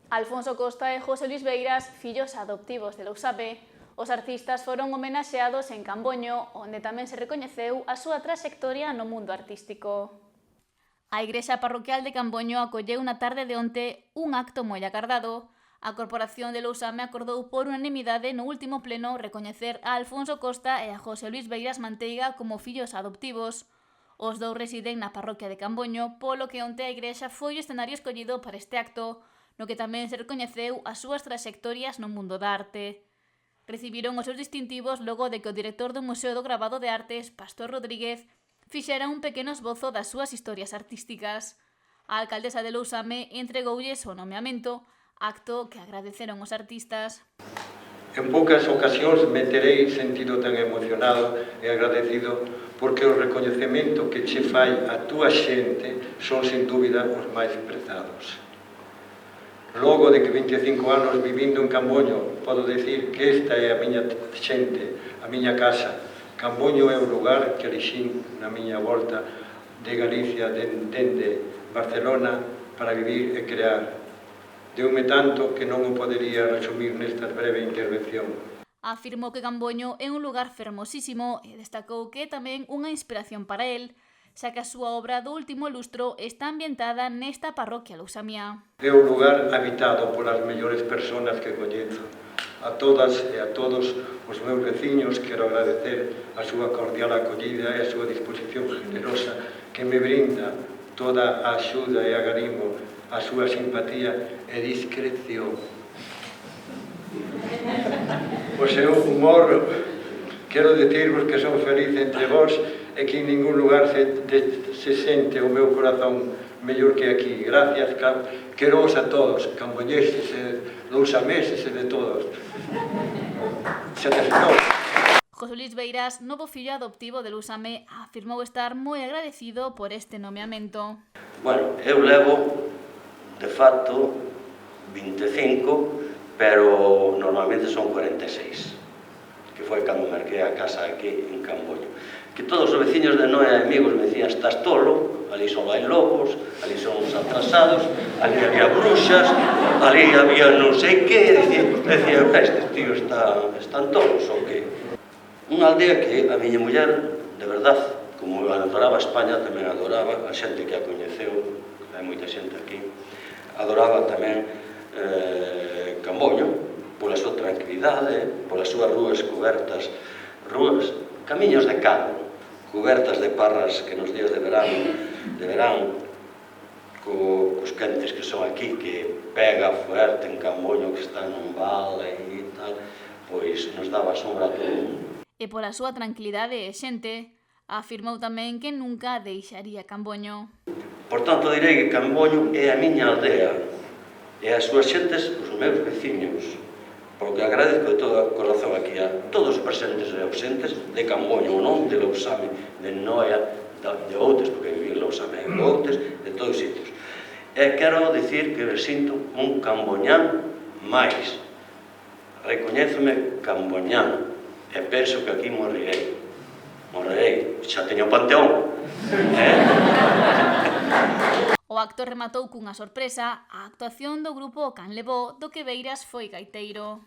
Alfonso Costa e José Luis Beiras, fillos adoptivos de Lousame, os artistas foron homenaxeados en Camboño, onde tamén se recoñeceu a súa traxectoria no mundo artístico. A Igrexa Parroquial de Camboño acolleu na tarde de onte un acto moi acardado. A Corporación de Lousame acordou por unanimidade no último pleno recoñecer a Alfonso Costa e a José Luis Beiras Manteiga como fillos adoptivos. Os dous residen na parroquia de Camboño, polo que onte a Igrexa foi o escenario escollido para este acto, no que tamén se recoñeceu as súas traxectorias no mundo da arte. Recibiron os seus distintivos logo de que o director do Museo do Gravado de Artes, Pastor Rodríguez, fixera un pequeno esbozo das súas historias artísticas. A alcaldesa de Lousame entregoulles o nomeamento, acto que agradeceron os artistas. En poucas ocasións me terei sentido tan emocionado e agradecido porque o recoñecemento que che fai a túa xente son sen dúbida os máis prezados. Logo de que 25 anos vivindo en Camboño, podo decir que esta é a miña xente, a miña casa. Camboño é o lugar que elixín na miña volta de Galicia dende Barcelona para vivir e crear. Deume tanto que non o podería resumir nesta breve intervención. Afirmou que Camboño é un lugar fermosísimo e destacou que é tamén unha inspiración para el, xa que a súa obra do último lustro está ambientada nesta parroquia lousamía. É un lugar habitado polas mellores persoas que coñezo. A todas e a todos os meus veciños quero agradecer a súa cordial acollida e a súa disposición generosa que me brinda toda a axuda e agarimo, a súa simpatía e discreción. O seu humor, quero dicirvos que son feliz entre vós e que en ningún lugar se sente o meu corazón mellor que aquí. Gracias, queros a todos, camboñeses, lousameses e de todos. Se terminou. José Luis Beiras, novo fillo adoptivo de Lousame, afirmou estar moi agradecido por este nomeamento. Bueno, eu levo, de facto, 25, pero normalmente son 46, que foi cando merquei a casa aquí en Camboño. Que todos os veciños de Noia e amigos me dicían, estás tolo, ali só hai lobos, ali son os atrasados, ali había bruxas, ali había non sei que, decía, estes tíos están tolos, ou que? Unha aldea que a miña muller, de verdad, como adoraba España, tamén adoraba, a xente que a coñeceu, hai moita xente aquí, adoraba tamén Camboño, pola súa tranquilidade, polas súas rúas cobertas, camiños de cabo, cobertas de parras que nos días de verán, cos quentes que son aquí, que pega fuerte en Camboño, que está nun vale e tal, pois nos daba sombra a todo o mundo. E pola súa tranquilidade e xente, afirmou tamén que nunca deixaría Camboño. Por tanto, direi que Camboño é a miña aldea, e as súas xentes, os meus veciños, porque agradezco de todo o corazón aquí a todos os presentes e ausentes de Camboño, ou non de Lousame, de Noia, de Outes, porque viví en Lousame, de Outes, de todos os sitios. E quero dicir que me sinto un camboñán máis. Recoñézome camboñán, e penso que aquí morrerei, xa teño o panteón. O acto rematou cunha sorpresa, a actuación do grupo Can Levó, do que Beiras foi gaiteiro.